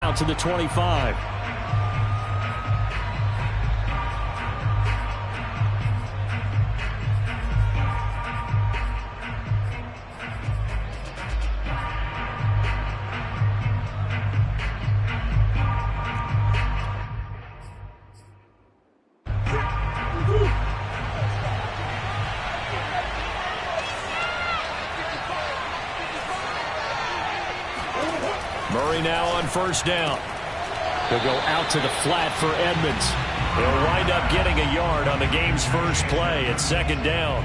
out to the 25. Murray now on first down. He'll go out to the flat for Edmonds. He'll wind up getting a yard on the game's first play at second down.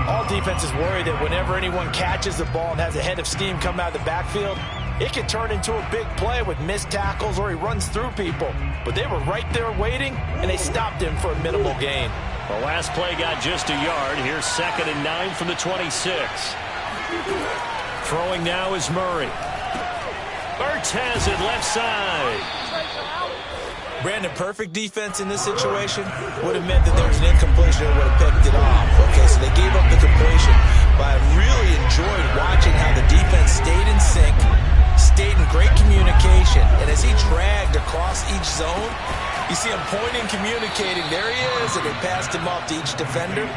All defenses worry that whenever anyone catches the ball and has a head of steam come out of the backfield, it can turn into a big play with missed tackles or he runs through people. But they were right there waiting, and they stopped him for a minimal gain. The last play got just a yard. Here's 2nd and 9 from the 26. Throwing now is Murray. Ertz has it left side. Brandon, perfect defense in this situation would have meant that there was an incompletion and would have picked it off. Okay, so they gave up the completion, but I really enjoyed watching how the defense stayed in sync, stayed in great communication, and as he dragged across each zone, you see him pointing, communicating. There he is, and they passed him off to each defender.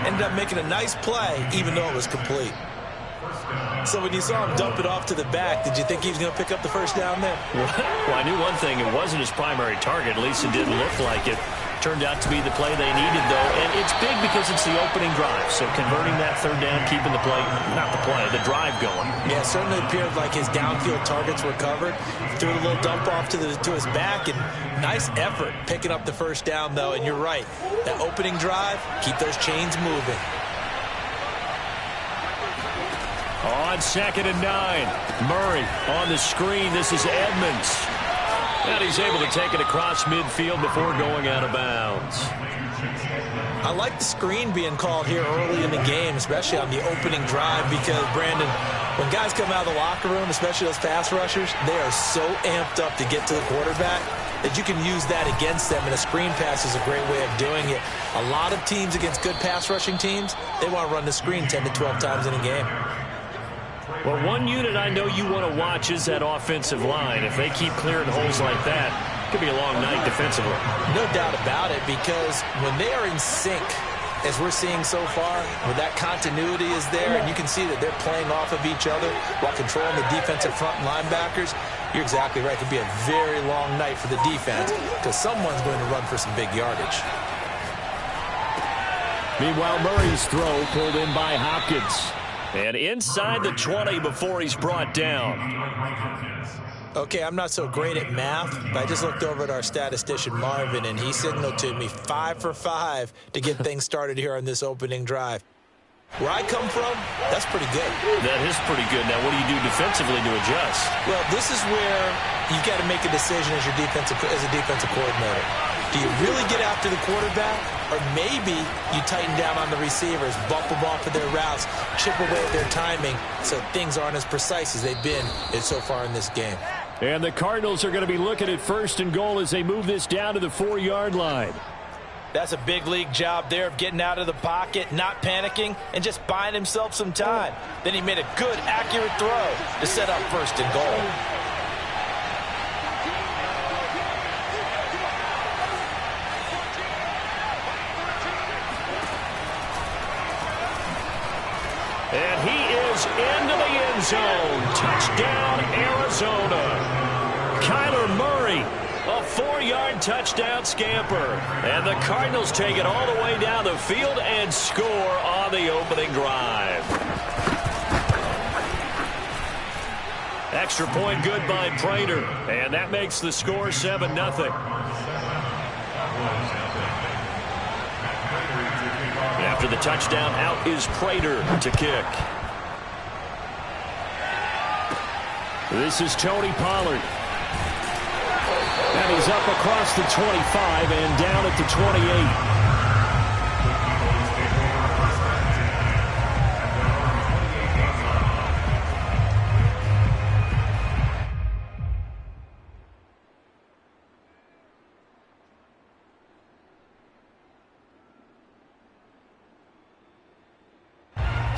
Ended up making a nice play, even though it was complete. So when you saw him dump it off to the back, did you think he was going to pick up the first down there? Well, I knew one thing. It wasn't his primary target. At least it didn't look like it. Turned out to be the play they needed, though. And it's big because it's the opening drive. So converting that third down, keeping the play, not the play, the drive going. Yeah, it certainly appeared like his downfield targets were covered. Threw a little dump off to his back, and nice effort picking up the first down, though. And you're right. That opening drive, keep those chains moving. On 2nd and 9, Murray on the screen. This is Edmonds. And he's able to take it across midfield before going out of bounds. I like the screen being called here early in the game, especially on the opening drive, because, Brandon, when guys come out of the locker room, especially those pass rushers, they are so amped up to get to the quarterback that you can use that against them, and a screen pass is a great way of doing it. A lot of teams against good pass rushing teams, they want to run the screen 10 to 12 times in a game. Well, one unit I know you want to watch is that offensive line. If they keep clearing holes like that, it could be a long night defensively. No doubt about it, because when they are in sync, as we're seeing so far, where that continuity is there, and you can see that they're playing off of each other while controlling the defensive front linebackers, you're exactly right. It could be a very long night for the defense because someone's going to run for some big yardage. Meanwhile, Murray's throw pulled in by Hopkins. And inside the 20 before he's brought down. Okay, I'm not so great at math, but I just looked over at our statistician, Marvin, and he signaled to me 5 for 5 to get things started here on this opening drive. Where I come from, that's pretty good. That is pretty good. Now, what do you do defensively to adjust? Well, this is where you've got to make a decision as a defensive coordinator. Do you really get after the quarterback, or maybe you tighten down on the receivers, bump them off of their routes, chip away at their timing so things aren't as precise as they've been so far in this game? And the Cardinals are going to be looking at 1st and goal as they move this down to the 4-yard line. That's a big league job there of getting out of the pocket, not panicking, and just buying himself some time. Then he made a good, accurate throw to set up 1st and goal. And he is into the end zone. Touchdown, Arizona. Kyler Murray, a 4-yard touchdown scamper. And the Cardinals take it all the way down the field and score on the opening drive. Extra point good by Prater. And that makes the score 7-0. After the touchdown, out is Prater to kick. This is Tony Pollard. And he's up across the 25 and down at the 28.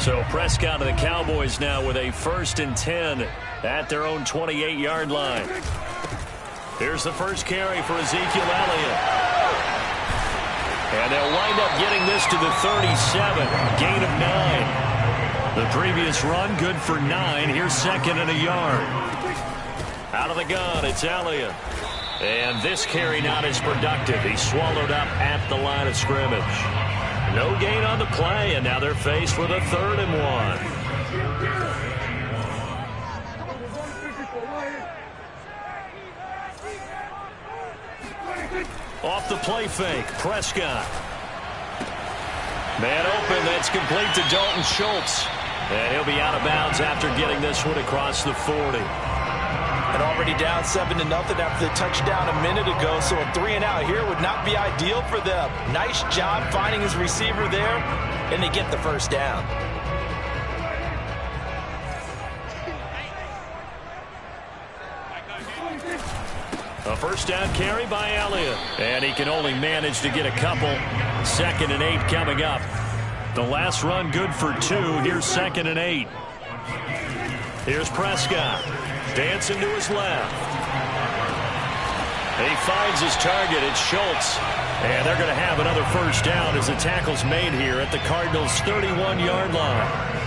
So Prescott and the Cowboys now with a 1st and 10 at their own 28-yard line. Here's the first carry for Ezekiel Elliott. And they'll wind up getting this to the 37, gain of 9. The previous run, good for 9. Here's second and a yard. Out of the gun, it's Elliott. And this carry not as productive. He's swallowed up at the line of scrimmage. No gain on the play, and now they're faced with a 3rd and 1. Off the play fake, Prescott. Man open, that's complete to Dalton Schultz. And he'll be out of bounds after getting this one across the 40. And already down 7-0 after the touchdown a minute ago, so a 3-and-out here would not be ideal for them. Nice job finding his receiver there, and they get the first down. A first down carry by Elliott. And he can only manage to get a couple. 2nd and 8 coming up. The last run good for 2. Here's 2nd and 8. Here's Prescott. Dancing to his left. He finds his target. It's Schultz. And they're going to have another first down as the tackle's made here at the Cardinals' 31-yard line.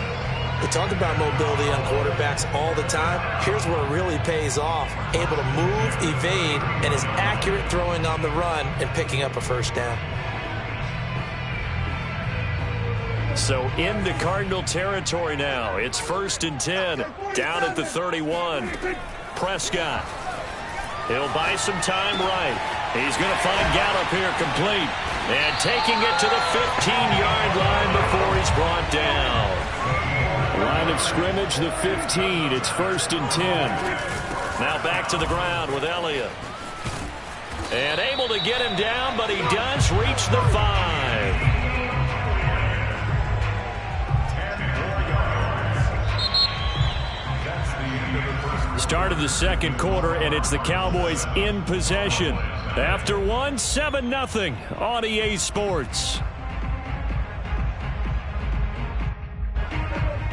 We talk about mobility on quarterbacks all the time. Here's where it really pays off. Able to move, evade, and is accurate throwing on the run and picking up a first down. So into Cardinal territory now. It's 1st and 10. Down at the 31. Prescott. He'll buy some time right. He's going to find Gallup here complete. And taking it to the 15-yard line before he's brought down. Line of scrimmage, the 15. It's 1st and 10. Now back to the ground with Elliott. And able to get him down, but he does reach the 5. Start of the second quarter, and it's the Cowboys in possession. After 7-0 on EA Sports.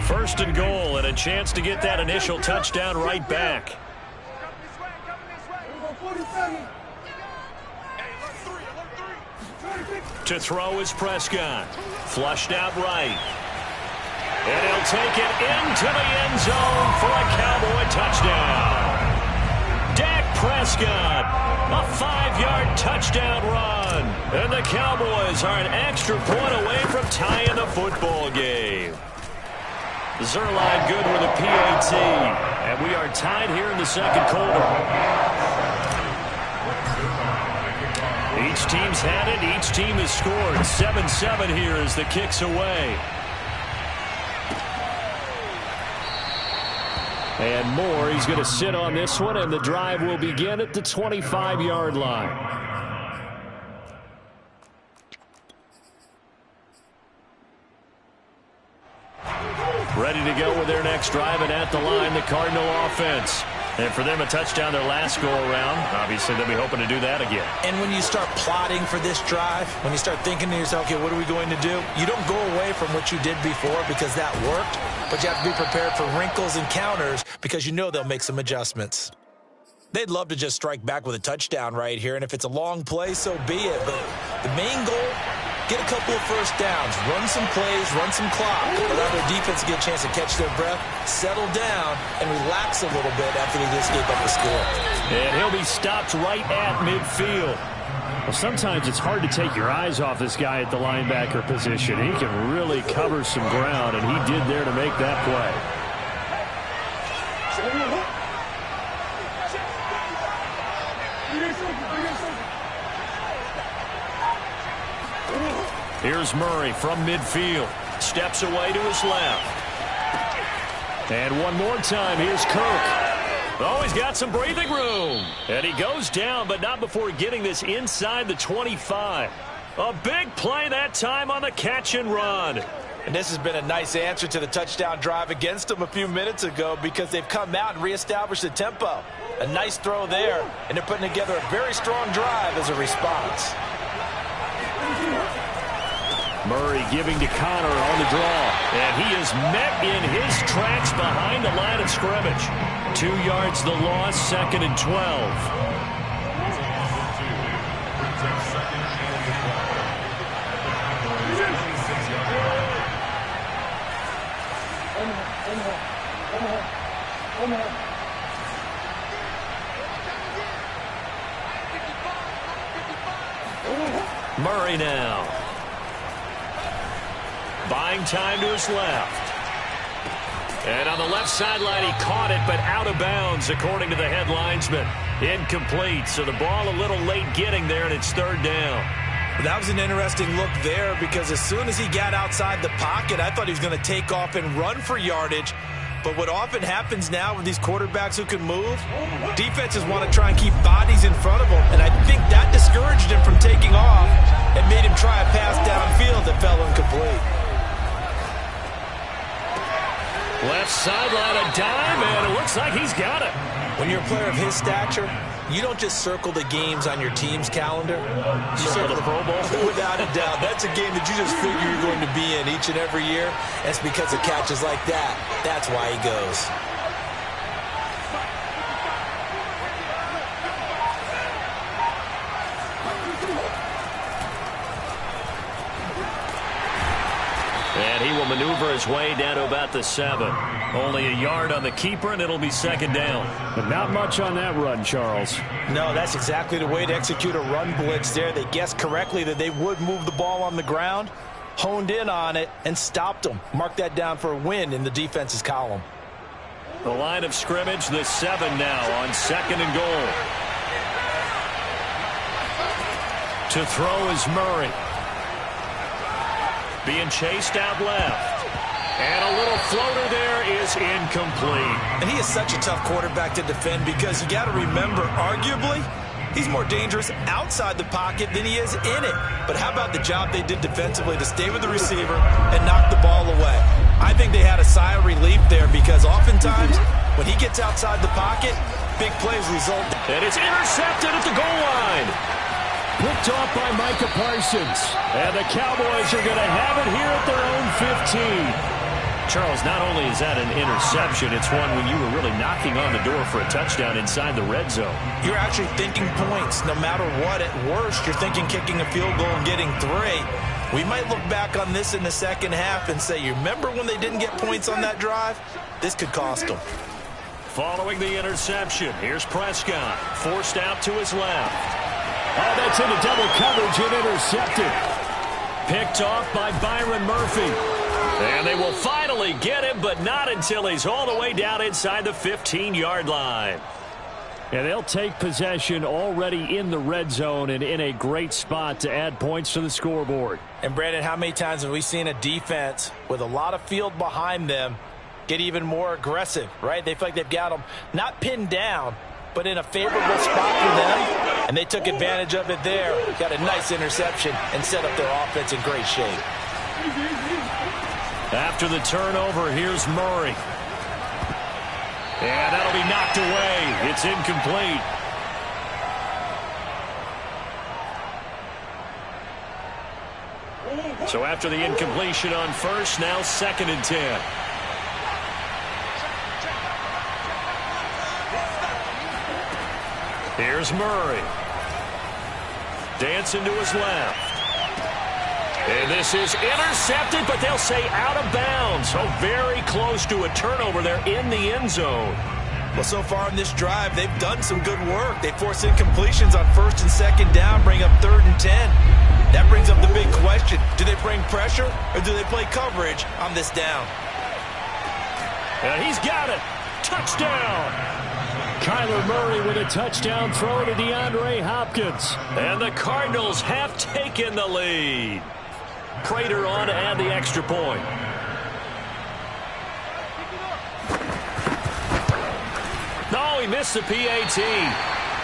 1st and goal, and a chance to get that initial touchdown right back. To throw is Prescott. Flushed out right. And he'll take it into the end zone for a Cowboy touchdown. Dak Prescott, a 5-yard touchdown run. And the Cowboys are an extra point away from tying the football game. Zerline good with a PAT. And we are tied here in the second quarter. Each team's had it. Each team has scored. 7-7 here as the kick's away. And Moore, he's going to sit on this one, and the drive will begin at the 25-yard line. Ready to go with their next drive, and at the line, the Cardinal offense. And for them, a touchdown their last go-around. Obviously, they'll be hoping to do that again. And when you start plotting for this drive, when you start thinking to yourself, okay, what are we going to do? You don't go away from what you did before because that worked, but you have to be prepared for wrinkles and counters because you know they'll make some adjustments. They'd love to just strike back with a touchdown right here, and if it's a long play, so be it. But the main goal, get a couple of first downs, run some plays, run some clock, allow their defense to get a chance to catch their breath, settle down, and relax a little bit after they just gave up a score. And he'll be stopped right at midfield. Well, sometimes it's hard to take your eyes off this guy at the linebacker position. He can really cover some ground, and he did there to make that play. Here's Murray from midfield. Steps away to his left. And one more time, here's Kirk. Oh, he's got some breathing room. And he goes down, but not before getting this inside the 25. A big play that time on the catch and run. And this has been a nice answer to the touchdown drive against them a few minutes ago because they've come out and reestablished the tempo. A nice throw there, and they're putting together a very strong drive as a response. Murray giving to Connor on the draw. And he is met in his tracks behind the line of scrimmage. 2 yards the loss, 2nd and 12. Murray now. Buying time to his left. And on the left sideline, he caught it, but out of bounds, according to the head linesman. Incomplete, so the ball a little late getting there, and it's third down. That was an interesting look there because as soon as he got outside the pocket, I thought he was going to take off and run for yardage. But what often happens now with these quarterbacks who can move, defenses want to try and keep bodies in front of them. And I think that discouraged him from taking off and made him try a pass downfield that fell incomplete. Left sideline, a dime, and it looks like he's got it. When you're a player of his stature, you don't just circle the games on your team's calendar. You circle the Pro Bowl. Without a doubt. That's a game that you just figure you're going to be in each and every year. And it's because of catches like that. That's why he goes. And he will maneuver his way down to about the 7. Only a yard on the keeper, and it'll be second down. But not much on that run, Charles. No, that's exactly the way to execute a run blitz there. They guessed correctly that they would move the ball on the ground, honed in on it, and stopped them. Mark that down for a win in the defense's column. The line of scrimmage, the 7 now on second and goal. To throw is Murray. Being chased out left. And a little floater there is incomplete. And he is such a tough quarterback to defend because you got to remember, arguably, he's more dangerous outside the pocket than he is in it. But how about the job they did defensively to stay with the receiver and knock the ball away? I think they had a sigh of relief there because oftentimes when he gets outside the pocket, big plays result. And it's intercepted at the goal line. Picked off by Micah Parsons. And the Cowboys are going to have it here at their own 15. Charles, not only is that an interception, it's one when you were really knocking on the door for a touchdown inside the red zone. You're actually thinking points. No matter what, at worst, you're thinking kicking a field goal and getting 3. We might look back on this in the second half and say, you remember when they didn't get points on that drive? This could cost them. Following the interception, here's Prescott, forced out to his left. Oh, that's into double coverage and intercepted. Picked off by Byron Murphy. And they will finally get him, but not until he's all the way down inside the 15-yard line. And they'll take possession already in the red zone and in a great spot to add points to the scoreboard. And, Brandon, how many times have we seen a defense with a lot of field behind them get even more aggressive, right? They feel like they've got them not pinned down, but in a favorable spot for them, and they took advantage of it there. Got a nice interception and set up their offense in great shape. After the turnover, here's Murray. And that'll be knocked away. It's incomplete. So after the incompletion on first, now second and 10. Here's Murray. Dancing to his left. And this is intercepted, but they'll say out of bounds. So very close to a turnover there in the end zone. Well, so far in this drive, they've done some good work. They force incompletions on first and second down, bring up 3rd and 10. That brings up the big question. Do they bring pressure or do they play coverage on this down? And he's got it. Touchdown. Kyler Murray with a touchdown throw to DeAndre Hopkins. And the Cardinals have taken the lead. Prater on to add the extra point. No, he missed the PAT.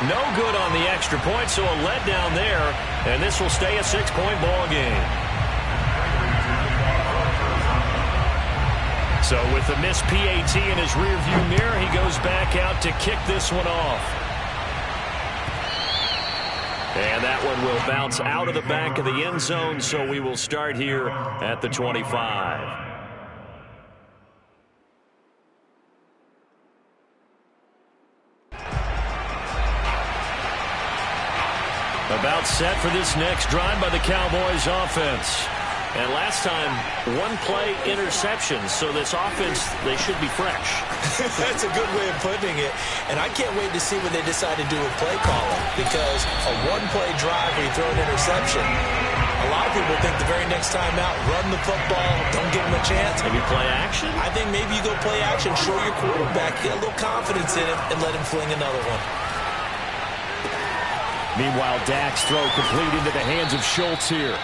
No good on the extra point, so a letdown there. And this will stay a 6-point ball game. So with the missed PAT in his rearview mirror, he goes back out to kick this one off. And that one will bounce out of the back of the end zone, so we will start here at the 25. About set for this next drive by the Cowboys offense. And last time, one play interception, so this offense, they should be fresh. That's a good way of putting it. And I can't wait to see what they decide to do with play calling, because a one-play drive where you throw an interception, a lot of people think the very next time out, run the football, don't give them a chance. Maybe play action? I think maybe you go play action, show your quarterback, get a little confidence in him, and let him fling another one. Meanwhile, Dak's throw complete into the hands of Schultz here.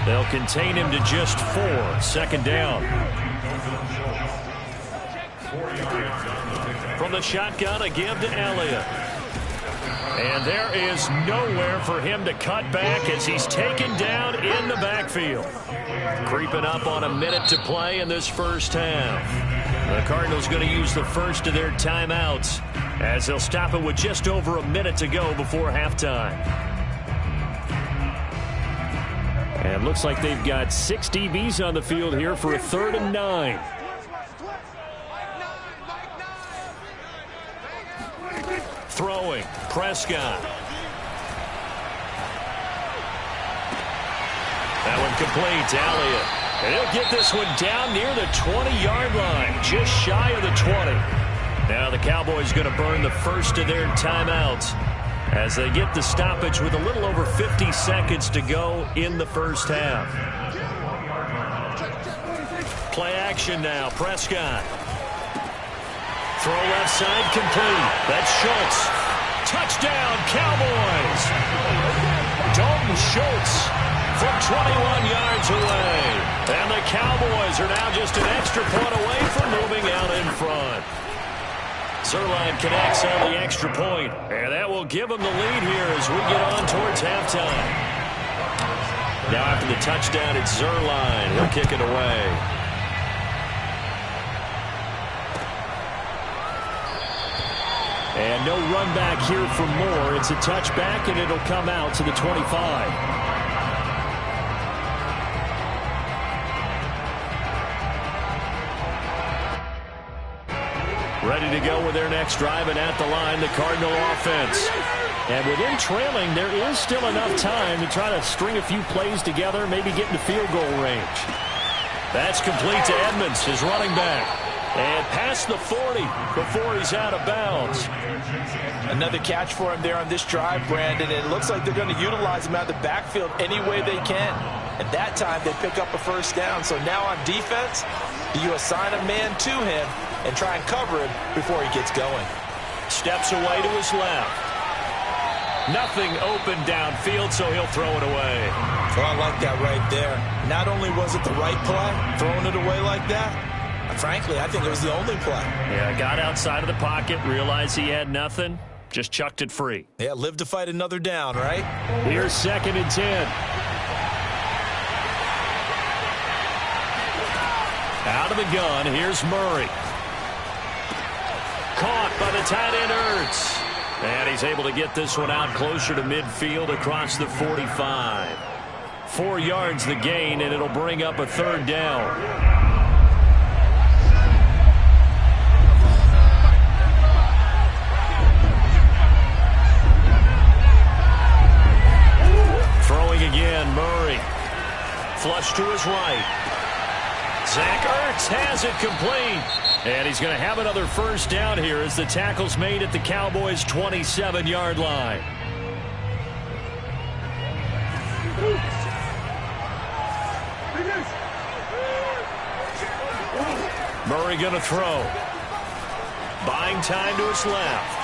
They'll contain him to just 4. Second down. From the shotgun, a give to Elliott. And there is nowhere for him to cut back as he's taken down in the backfield. Creeping up on a minute to play in this first half. The Cardinals going to use the first of their timeouts as they'll stop it with just over a minute to go before halftime. And looks like they've got 6 DBs on the field here for a 3rd and 9. Throwing, Prescott. That one complete, Elliott. And he'll get this one down near the 20-yard line, just shy of the 20. Now the Cowboys going to burn the first of their timeouts as they get the stoppage with a little over 50 seconds to go in the first half. Play action now, Prescott. Throw left side complete. That's Schultz. Touchdown, Cowboys. Dalton Schultz from 21 yards away. And the Cowboys are now just an extra point away from moving out in front. Zerline connects on the extra point, and that will give them the lead here as we get on towards halftime. Now after the touchdown, it's Zerline. He'll kick it away. And no run back here for Moore. It's a touchback, and it'll come out to the 25. Ready to go with their next drive, and at the line, the Cardinal offense. And within trailing, there is still enough time to try to string a few plays together, maybe get into field goal range. That's complete to Edmonds, his running back. And past the 40 before he's out of bounds. Another catch for him there on this drive, Brandon. It looks like they're going to utilize him out of the backfield any way they can. At that time, they pick up a first down. So now on defense, do you assign a man to him and try and cover him before he gets going? Steps away to his left. Nothing open downfield, so he'll throw it away. Well, I like that right there. Not only was it the right play, throwing it away like that, frankly, I think it was the only play. Yeah, got outside of the pocket, realized he had nothing, just chucked it free. Yeah, live to fight another down, right? Here's 2nd and 10. Out of the gun, here's Murray. Caught by the tight end Ertz. And he's able to get this one out closer to midfield across the 45. 4 yards the gain, and it'll bring up a 3rd down. Throwing again, Murray. Flush to his right. Zach Ertz has it complete. And he's going to have another first down here as the tackle's made at the Cowboys' 27-yard line. Murray going to throw. Buying time to his left.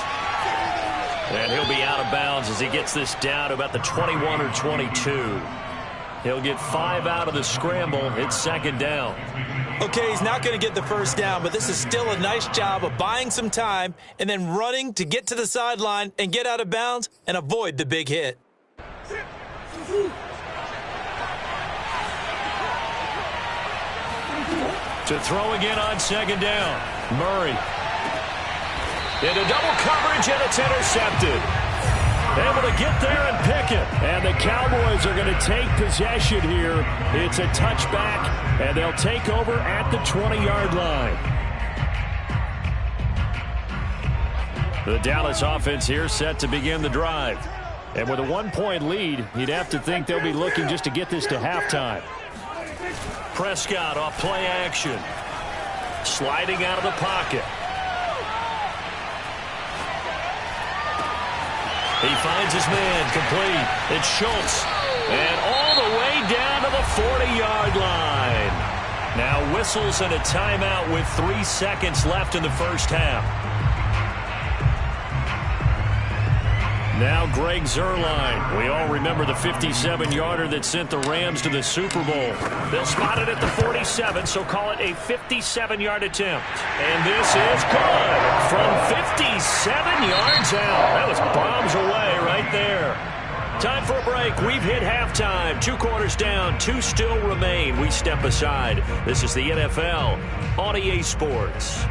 And he'll be out of bounds as he gets this down to about the 21 or 22. He'll get 5 out of the scramble. It's 2nd down. Okay, he's not going to get the first down, but this is still a nice job of buying some time and then running to get to the sideline and get out of bounds and avoid the big hit. To throw again on 2nd down. Murray. Into double coverage, and it's intercepted. Able to get there and pick it. And the Cowboys are going to take possession here. It's a touchback, and they'll take over at the 20-yard line. The Dallas offense here set to begin the drive. And with a 1-point lead, you'd have to think they'll be looking just to get this to halftime. Prescott off play action. Sliding out of the pocket. He finds his man complete. It's Schultz. And all the way down to the 40-yard line. Now whistles and a timeout with 3 seconds left in the first half. Now Greg Zuerlein. We all remember the 57-yarder that sent the Rams to the Super Bowl. They'll spot it at the 47, so call it a 57-yard attempt. And this is good from 57 yards out. That was bombs away right there. Time for a break. We've hit halftime. 2 quarters down. 2 still remain. We step aside. This is the NFL on EA Sports.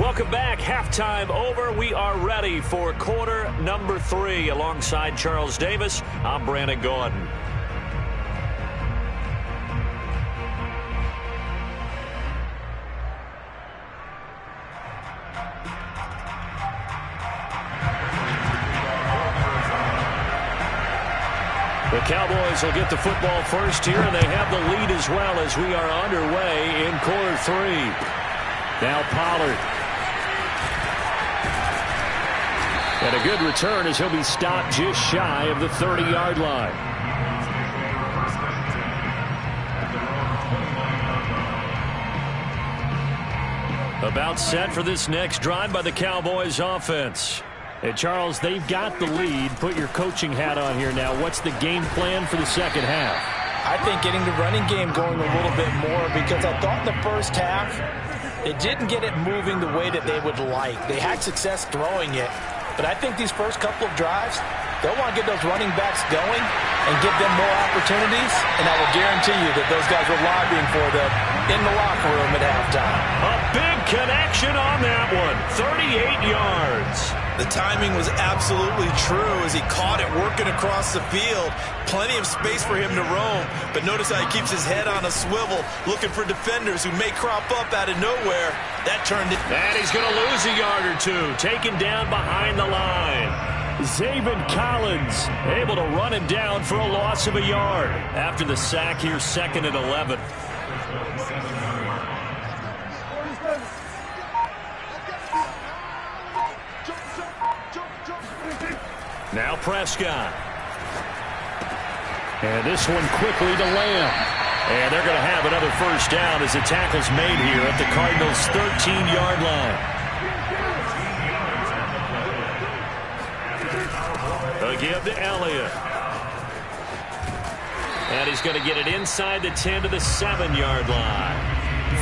Welcome back. Halftime over. We are ready for quarter number 3. Alongside Charles Davis, I'm Brandon Gordon. The Cowboys will get the football first here, and they have the lead as well as we are underway in quarter 3. Now Pollard. And a good return as he'll be stopped just shy of the 30-yard line. About set for this next drive by the Cowboys offense. And Charles, they've got the lead. Put your coaching hat on here now. What's the game plan for the second half? I think getting the running game going a little bit more, because I thought in the first half it didn't get it moving the way that they would like. They had success throwing it. But I think these first couple of drives, they'll want to get those running backs going and give them more opportunities. And I will guarantee you that those guys were lobbying for them in the locker room at halftime. A big connection on that one. 38 yards. The timing was absolutely true as he caught it working across the field. Plenty of space for him to roam. But notice how he keeps his head on a swivel, looking for defenders who may crop up out of nowhere. That turned it. And he's going to lose a yard or two. Taken down behind the line. Zaven Collins able to run him down for a loss of a yard. After the sack here, 2nd and 11. Now Prescott. And this one quickly to Lamb. And they're going to have another first down as the tackle's made here at the Cardinals' 13-yard line. They'll give to Elliott. And he's going to get it inside the 10 to the 7-yard line.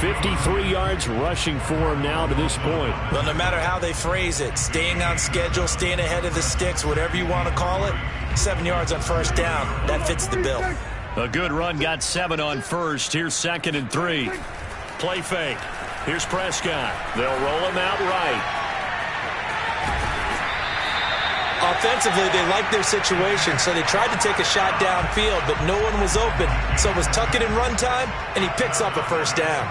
53 yards rushing for him now to this point. Well, no matter how they phrase it, staying on schedule, staying ahead of the sticks, whatever you want to call it, 7 yards on first down, that fits the bill. A good run, got 7 on first. Here's 2nd and 3. Play fake. Here's Prescott. They'll roll him out right. Offensively, they liked their situation, so they tried to take a shot downfield, but no one was open. So it was tuck it in run time, and he picks up a first down.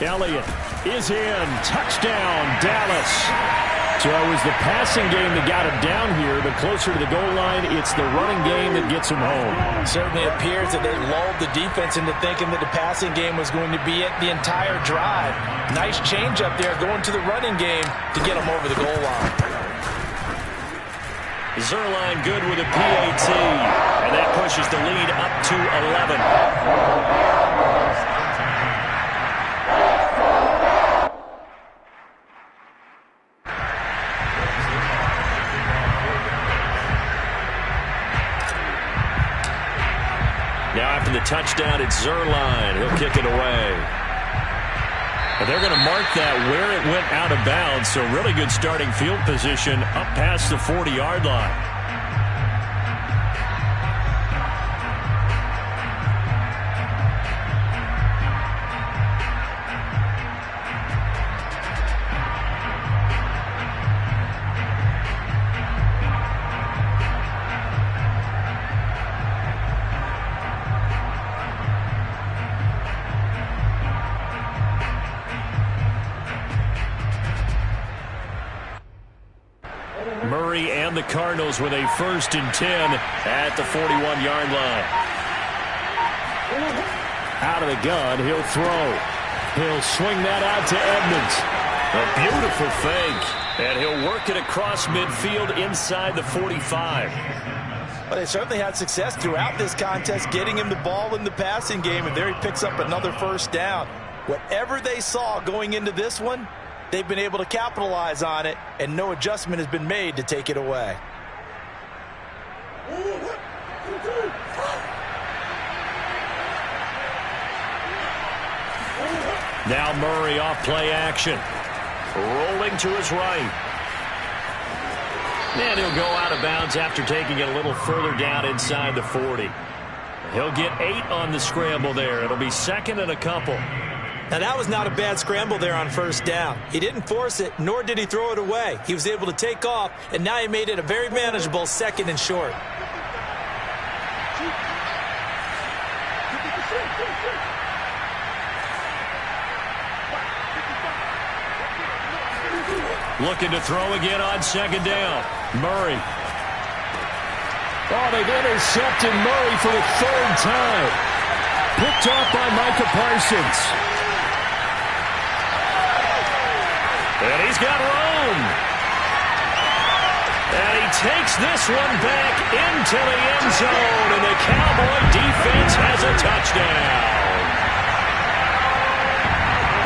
Elliott is in. Touchdown, Dallas. So it was the passing game that got him down here, but closer to the goal line, it's the running game that gets him home. It certainly appears that they lulled the defense into thinking that the passing game was going to be it the entire drive. Nice change up there going to the running game to get him over the goal line. Zuerlein good with a PAT, and that pushes the lead up to 11. Now after the touchdown, it's Zuerlein. He'll kick it away. And they're going to mark that where it went out of bounds, so really good starting field position up past the 40-yard line. Murray and the Cardinals with a 1st and 10 at the 41-yard line. Out of the gun, he'll throw. He'll swing that out to Edmonds. A beautiful fake. And he'll work it across midfield inside the 45. Well, they certainly had success throughout this contest getting him the ball in the passing game, and there he picks up another 1st down. Whatever they saw going into this one, they've been able to capitalize on it, and no adjustment has been made to take it away. Now Murray off play action. Rolling to his right. And he'll go out of bounds after taking it a little further down inside the 40. He'll get 8 on the scramble there. It'll be 2nd and a couple. Now, that was not a bad scramble there on 1st down. He didn't force it, nor did he throw it away. He was able to take off, and now he made it a very manageable 2nd and short. Looking to throw again on 2nd down. Murray. Oh, they've intercepted Murray for the 3rd time. Picked off by Micah Parsons. And he's got room. And he takes this one back into the end zone. And the Cowboy defense has a touchdown.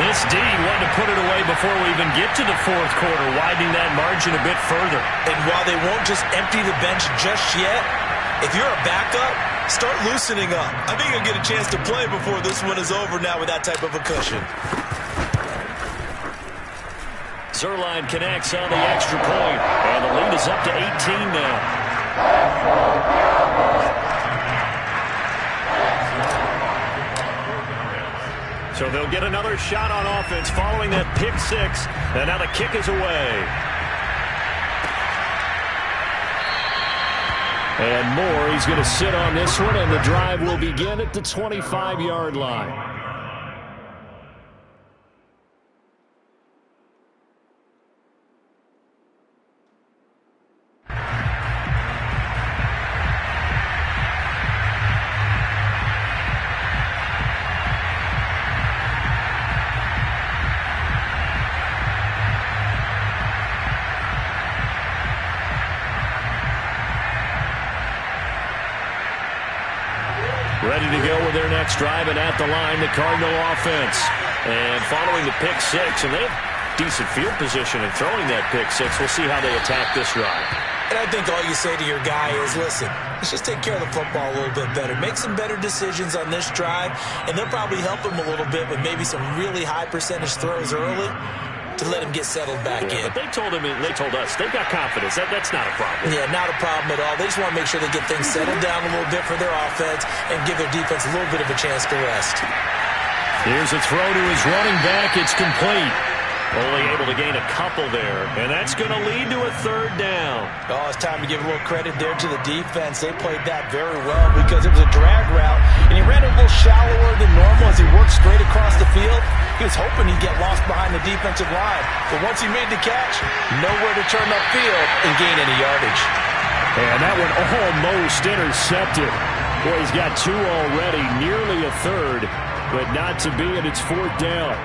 This D wanted to put it away before we even get to the 4th quarter, widening that margin a bit further. And while they won't just empty the bench just yet, if you're a backup, start loosening up. I think you'll get a chance to play before this one is over now with that type of a cushion. Zerline connects on the extra point, and the lead is up to 18 now. So they'll get another shot on offense following that pick 6, and now the kick is away. And Moore, he's going to sit on this one, and the drive will begin at the 25-yard line. Ready to go with their next drive, and at the line, the Cardinal offense. And following the pick 6, and they have decent field position in throwing that pick 6. We'll see how they attack this drive. And I think all you say to your guy is, listen, let's just take care of the football a little bit better. Make some better decisions on this drive, and they'll probably help him a little bit with maybe some really high percentage throws early to let him get settled back in. But they told us, they've got confidence. That's not a problem. Yeah, not a problem at all. They just want to make sure they get things settled down a little bit for their offense and give their defense a little bit of a chance to rest. Here's a throw to his running back. It's complete. Only able to gain a couple there, and that's going to lead to a 3rd down. Oh, it's time to give a little credit there to the defense. They played that very well because it was a drag route, and he ran it a little shallower than normal as he worked straight across the field. He was hoping he'd get lost behind the defensive line, but once he made the catch, nowhere to turn upfield and gain any yardage. And that one almost intercepted. Boy, he's got 2 already, nearly a 3rd, but not to be, and it's 4th down.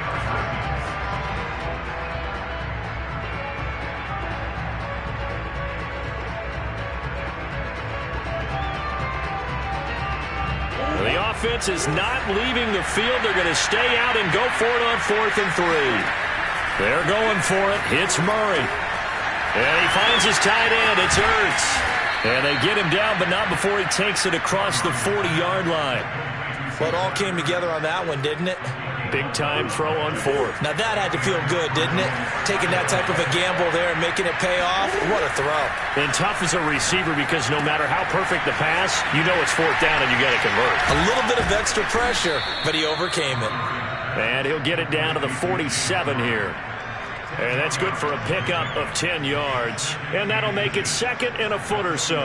The offense is not leaving the field. They're going to stay out and go for it on 4th and 3. They're going for it. It's Murray. And he finds his tight end. It's Ertz. And they get him down, but not before he takes it across the 40-yard line. Well, it all came together on that one, didn't it? Big-time throw on fourth. Now that had to feel good, didn't it? Taking that type of a gamble there and making it pay off. What a throw. And tough as a receiver because no matter how perfect the pass, you know it's fourth down and you got to convert. A little bit of extra pressure, but he overcame it. And he'll get it down to the 47 here. And that's good for a pickup of 10 yards. And that'll make it second and a foot or so.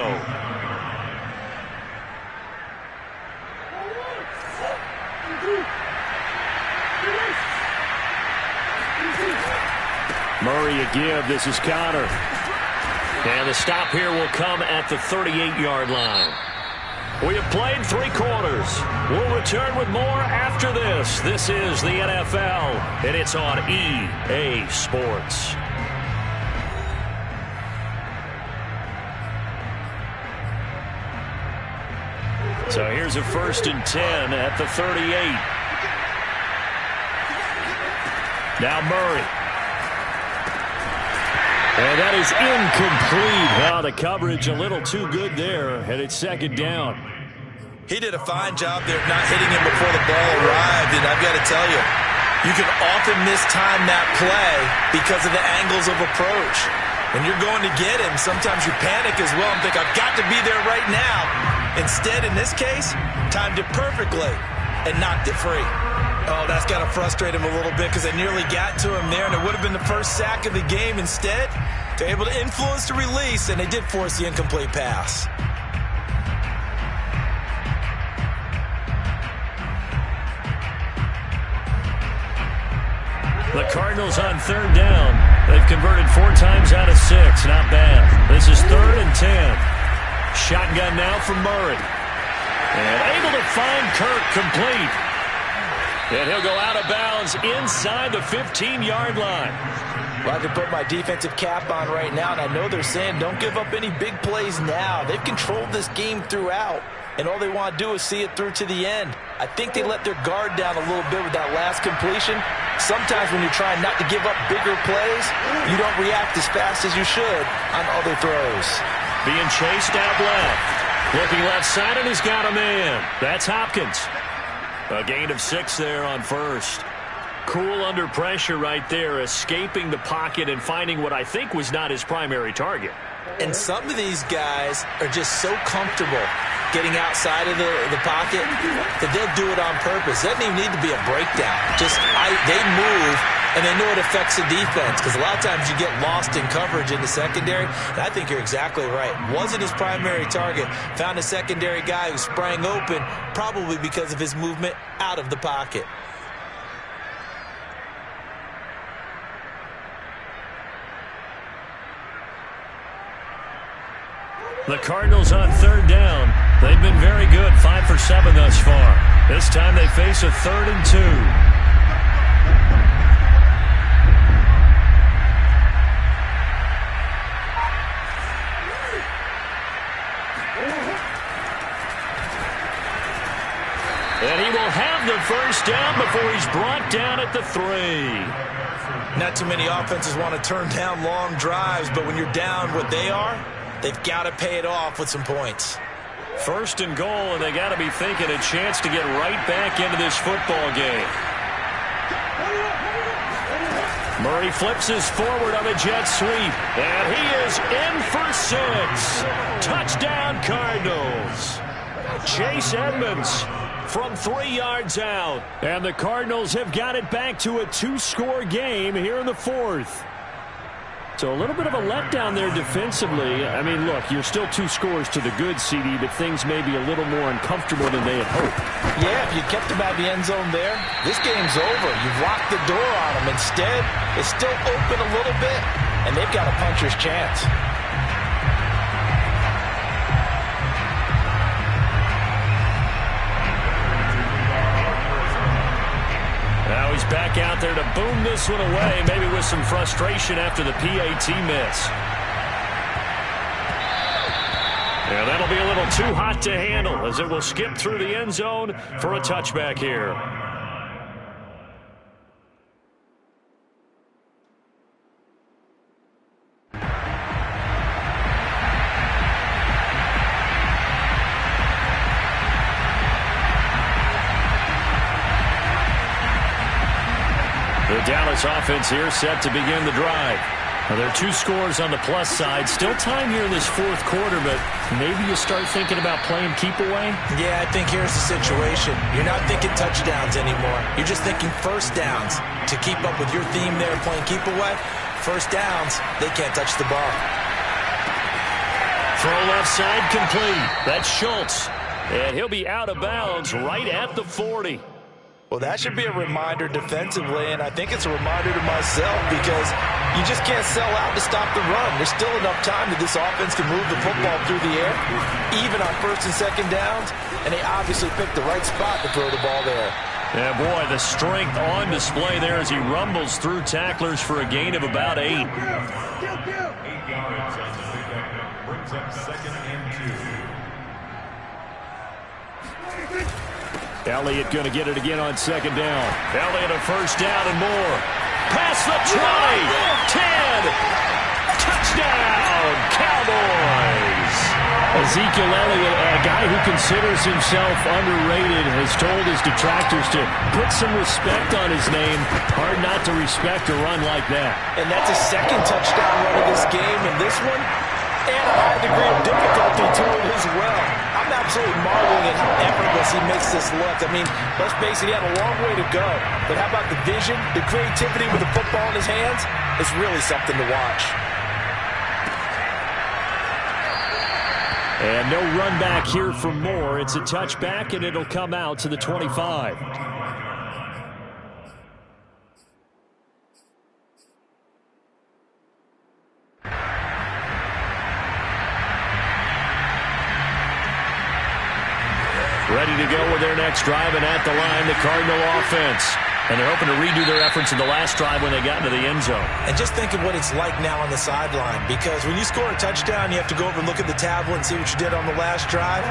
Murray a give. This is Connor. And the stop here will come at the 38-yard line. We have played 3 quarters. We'll return with more after this. This is the NFL, and it's on EA Sports. So here's a 1st and 10 at the 38. Now Murray. And that is incomplete. The coverage a little too good there, and it's 2nd down. He did a fine job there of not hitting him before the ball arrived, and I've got to tell you, you can often mistime that play because of the angles of approach. When you're going to get him, sometimes you panic as well and think, I've got to be there right now. Instead, in this case, timed it perfectly and knocked it free. Oh, that's got to frustrate him a little bit because they nearly got to him there, and it would have been the first sack of the game. Instead, they're able to influence the release, and they did force the incomplete pass. The Cardinals on 3rd down. They've converted 4 times out of 6. Not bad. This is 3rd and 10. Shotgun now from Murray. And able to find Kirk complete. And he'll go out of bounds inside the 15-yard line. Well, I can put my defensive cap on right now, and I know they're saying don't give up any big plays now. They've controlled this game throughout, and all they want to do is see it through to the end. I think they let their guard down a little bit with that last completion. Sometimes when you're trying not to give up bigger plays, you don't react as fast as you should on other throws. Being chased out left. Looking left side, and he's got a man. That's Hopkins. A gain of 6 there on 1st. Cool under pressure right there, escaping the pocket and finding what I think was not his primary target. And some of these guys are just so comfortable getting outside of the pocket that they'll do it on purpose. It doesn't even need to be a breakdown. They move, and they know it affects the defense because a lot of times you get lost in coverage in the secondary, and I think you're exactly right. Wasn't his primary target. Found a secondary guy who sprang open, probably because of his movement out of the pocket. The Cardinals on 3rd down. They've been very good, 5 for 7 thus far. This time they face a 3rd and 2. And he will have the 1st down before he's brought down at the 3. Not too many offenses want to turn down long drives, but when you're down what they are, they've got to pay it off with some points. 1st and goal, and they got to be thinking a chance to get right back into this football game. Murray flips his forward on a jet sweep, and he is in for 6. Touchdown, Cardinals. Chase Edmonds from 3 yards out, and the Cardinals have got it back to a 2-score game here in the 4th. So a little bit of a letdown there defensively. I mean, look, you're still 2 scores to the good, CD, but things may be a little more uncomfortable than they had hoped. Yeah, if you kept them out of the end zone there, this game's over. You've locked the door on them. Instead, it's still open a little bit, and they've got a puncher's chance. Now he's back out there to boom this one away, maybe with some frustration after the PAT miss. Yeah, that'll be a little too hot to handle as it will skip through the end zone for a touchback here. The Dallas offense here set to begin the drive. Well, there are 2 scores on the plus side. Still time here in this fourth quarter, but maybe you start thinking about playing keep away? Yeah, I think here's the situation. You're not thinking touchdowns anymore. You're just thinking first downs. To keep up with your theme there, playing keep away, first downs, they can't touch the ball. Throw left side complete. That's Schultz. And he'll be out of bounds right at the 40. Well, that should be a reminder defensively, and I think it's a reminder to myself because you just can't sell out to stop the run. There's still enough time that this offense can move the football through the air, even on first and second downs, and they obviously picked the right spot to throw the ball there. Yeah, boy, the strength on display there as he rumbles through tacklers for a gain of about 8. 8 yards on the pickup. Brings up 2nd and 2. Elliott going to get it again on 2nd down. Elliott a first down and more. Past the 20. 10. Touchdown, Cowboys. Ezekiel Elliott, a guy who considers himself underrated, has told his detractors to put some respect on his name. Hard not to respect a run like that. And that's a 2nd touchdown run of this game, and this one, and a high degree of difficulty to it as well. I'm absolutely marveling at how effortless he makes this look. I mean, let's face it, he had a long way to go. But how about the vision, the creativity with the football in his hands? It's really something to watch. And no run back here for more. It's a touchback, and it'll come out to the 25. Ready to go with their next drive, and at the line, the Cardinal offense. And they're hoping to redo their efforts in the last drive when they got into the end zone. And just think of what it's like now on the sideline, because when you score a touchdown, you have to go over and look at the tablet and see what you did on the last drive.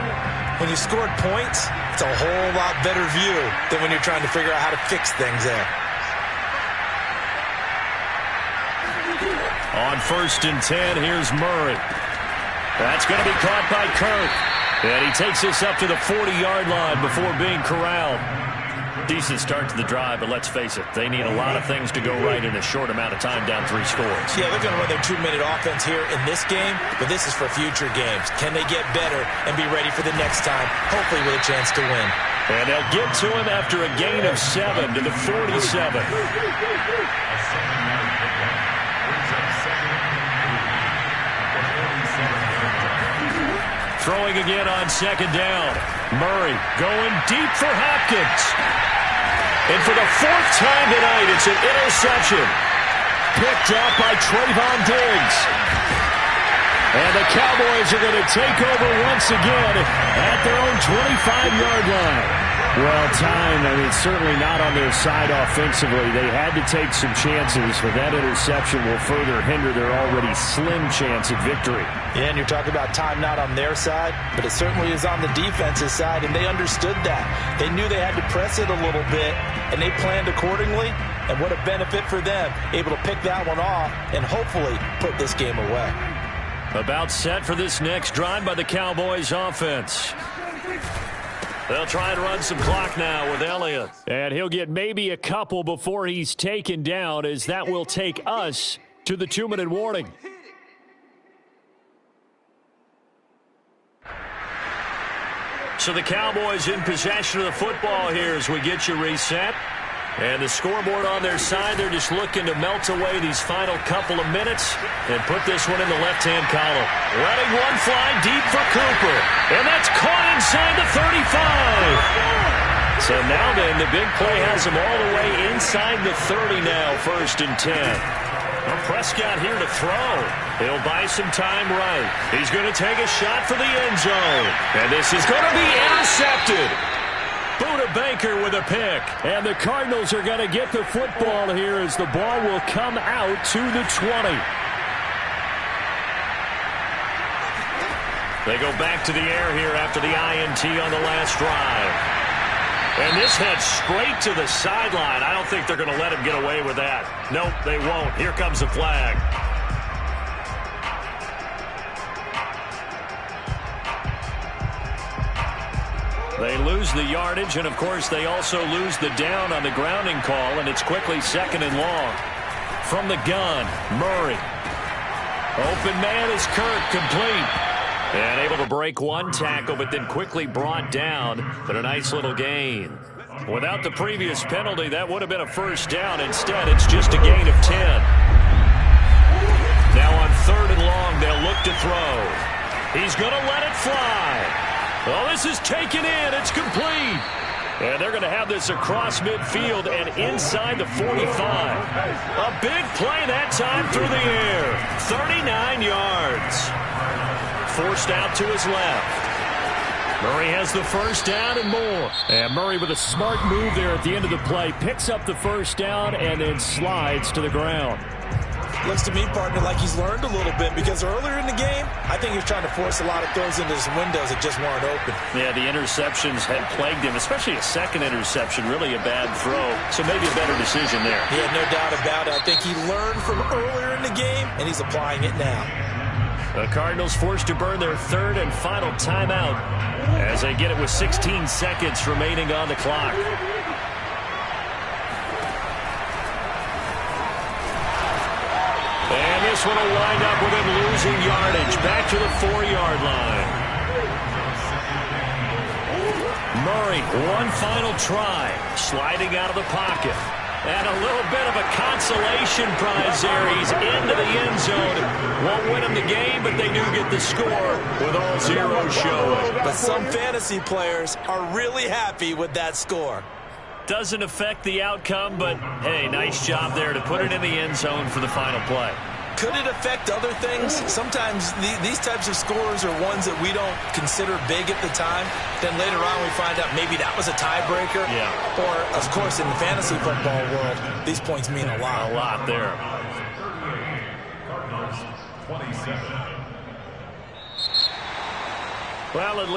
When you scored points, it's a whole lot better view than when you're trying to figure out how to fix things there. On 1st and 10, here's Murray. That's going to be caught by Kirk. And he takes this up to the 40-yard line before being corralled. Decent start to the drive, but let's face it, they need a lot of things to go right in a short amount of time, down 3 scores. Yeah, they're going to run their 2-minute offense here in this game, but this is for future games. Can they get better and be ready for the next time, hopefully with a chance to win? And they'll get to him after a gain of 7 to the 47. Throwing again on 2nd down. Murray going deep for Hopkins. And for the 4th time tonight, it's an interception. Picked up by Trayvon Diggs. And the Cowboys are going to take over once again at their own 25-yard line. Well, time, I mean, certainly not on their side offensively. They had to take some chances, but that interception will further hinder their already slim chance at victory. Yeah, and you're talking about time not on their side, but it certainly is on the defense's side, and they understood that. They knew they had to press it a little bit, and they planned accordingly, and what a benefit for them, able to pick that one off and hopefully put this game away. About set for this next drive by the Cowboys offense. They'll try and run some clock now with Elliott. And he'll get maybe a couple before he's taken down, as that will take us to the 2-minute warning. So the Cowboys in possession of the football here as we get you reset. And the scoreboard on their side, they're just looking to melt away these final couple of minutes and put this one in the left-hand column. Letting one fly deep for Cooper. And that's caught inside the 35. So now then, the big play has him all the way inside the 30 now, 1st and 10. Well, Prescott here to throw. He'll buy some time right. He's going to take a shot for the end zone. And this is going to be intercepted. Buda Baker with a pick. And the Cardinals are going to get the football here as the ball will come out to the 20. They go back to the air here after the INT on the last drive. And this heads straight to the sideline. I don't think they're going to let him get away with that. Nope, they won't. Here comes the flag. They lose the yardage, and, of course, they also lose the down on the grounding call, and it's quickly 2nd and long. From the gun, Murray. Open man is Kirk, complete. And able to break one tackle, but then quickly brought down. But a nice little gain. Without the previous penalty, that would have been a first down. Instead, it's just a gain of 10. Now on 3rd and long, they'll look to throw. He's going to let it fly. Oh, this is taken in. It's complete. And they're going to have this across midfield and inside the 45. A big play that time through the air. 39 yards. Forced out to his left. Murray has the first down and more. And Murray with a smart move there at the end of the play. Picks up the first down and then slides to the ground. Looks to me, partner, like he's learned a little bit because earlier in the game, I think he was trying to force a lot of throws into his windows that just weren't open. Yeah, the interceptions had plagued him, especially a second interception, really a bad throw. So maybe a better decision there. Yeah, no doubt about it. I think he learned from earlier in the game, and he's applying it now. The Cardinals forced to burn their 3rd and final timeout as they get it with 16 seconds remaining on the clock. And this one will wind up with him losing yardage back to the 4-yard line. Murray, one final try, sliding out of the pocket. And a little bit of a consolation prize there. He's into the end zone. Won't win him the game, but they do get the score with all zeros showing. But some fantasy players are really happy with that score. Doesn't affect the outcome, but, hey, nice job there to put it in the end zone for the final play. Could it affect other things? Sometimes these types of scores are ones that we don't consider big at the time. Then later on we find out maybe that was a tiebreaker. Yeah. Or, of course, in the fantasy football world, these points mean a lot. A lot there. 27. Well, at least